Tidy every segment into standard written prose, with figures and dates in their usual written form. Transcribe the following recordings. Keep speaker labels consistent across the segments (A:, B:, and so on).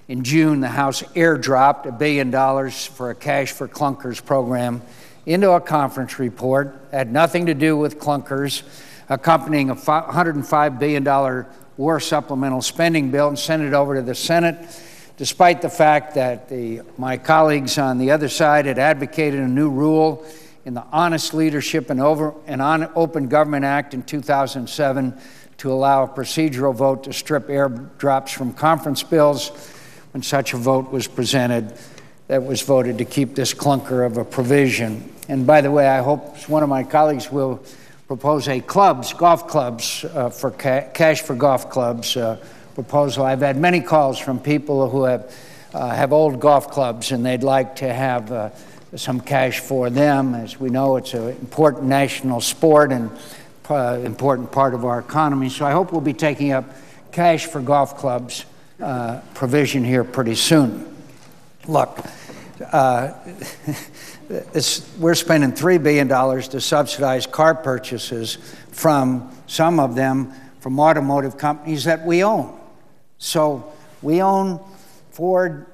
A: In June, the House airdropped $1 billion for a Cash for Clunkers program into a conference report. It had nothing to do with Clunkers, accompanying a $105 billion war supplemental spending bill, and sent it over to the Senate, despite the fact that my colleagues on the other side had advocated a new rule in the Honest Leadership and Open Government Act in 2007 to allow a procedural vote to strip airdrops from conference bills. When such a vote was presented, that was voted to keep this clunker of a provision. And by the way, I hope one of my colleagues will propose a golf clubs for cash for golf clubs proposal. I've had many calls from people who have old golf clubs and they'd like to have some cash for them. As we know, it's an important national sport and important part of our economy. So I hope we'll be taking up cash for golf clubs provision here pretty soon. Look, we're spending $3 billion to subsidize car purchases from some of them from automotive companies that we own. So we own Ford,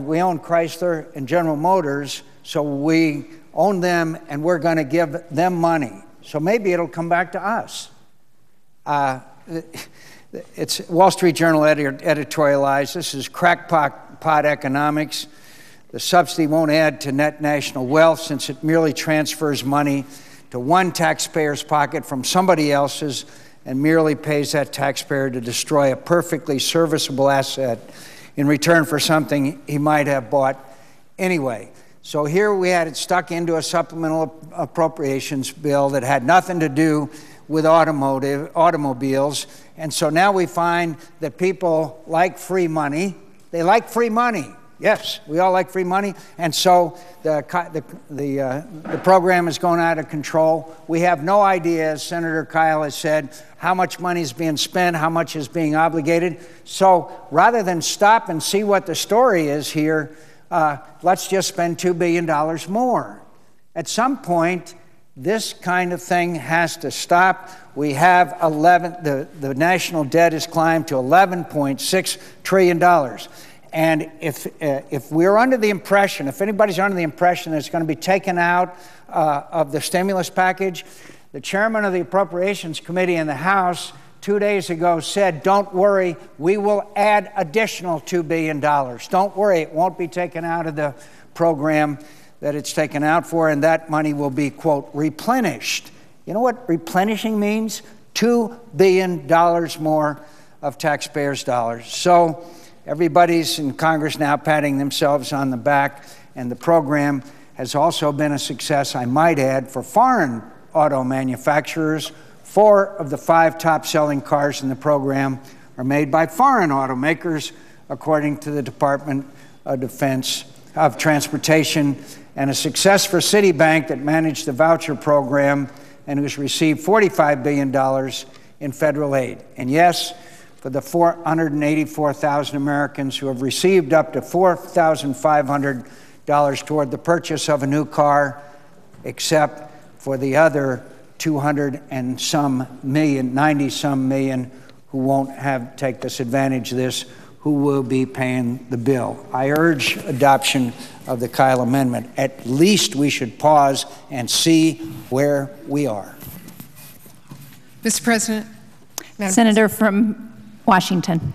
A: we own Chrysler and General Motors, so we own them and we're going to give them money. So maybe it'll come back to us. It's Wall Street Journal editorialized, this is crackpot economics. The subsidy won't add to net national wealth since it merely transfers money to one taxpayer's pocket from somebody else's and merely pays that taxpayer to destroy a perfectly serviceable asset in return for something he might have bought anyway. So here we had it stuck into a supplemental appropriations bill that had nothing to do with automobiles. And so now we find that people like free money. They like free money. Yes, we all like free money. And so the program is going out of control. We have no idea, as Senator Kyle has said, how much money is being spent, how much is being obligated. So rather than stop and see what the story is here, let's just spend $2 billion more. At some point, this kind of thing has to stop. We have the national debt has climbed to $11.6 trillion. And if we're under the impression, if anybody's under the impression that it's going to be taken out of the stimulus package, the chairman of the Appropriations Committee in the House 2 days ago said, don't worry, we will add additional $2 billion. Don't worry, it won't be taken out of the program that it's taken out for, and that money will be, quote, replenished. You know what replenishing means? $2 billion more of taxpayers' dollars. So everybody's in Congress now patting themselves on the back, and the program has also been a success, I might add, for foreign auto manufacturers. 4 of the 5 top-selling cars in the program are made by foreign automakers, according to the Department of Transportation, and a success for Citibank that managed the voucher program and who's received $45 billion in federal aid. And yes, for the 484,000 Americans who have received up to $4,500 toward the purchase of a new car, except for the other 90-some million who won't take this advantage of this, who will be paying the bill. I urge adoption of the Kyle Amendment. At least we should pause and see where we are.
B: Mr. President.
C: Senator from Washington.